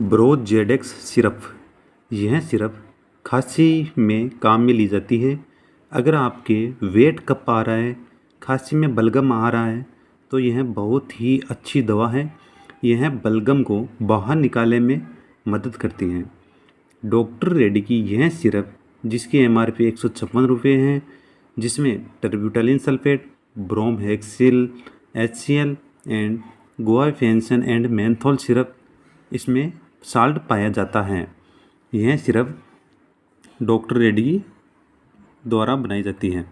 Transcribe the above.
ब्रोजेडेक्स syrup. यह syrup खांसी में काम में ली जाती है। अगर आपके वेट कप आ रहा है, खांसी में बलगम आ रहा है, तो यह बहुत ही अच्छी दवा है। यह बलगम को बाहर निकालने में मदद करती है। डॉक्टर रेड्डी की यह सिरप, जिसकी MRP 156 रुपये है, जिसमें terbutaline sulphate, bromhexine HCl and guaifenesin and menthol syrup इसमें साल्ट पाया जाता है। यह सिरप डॉक्टर रेड्डी द्वारा बनाई जाती है।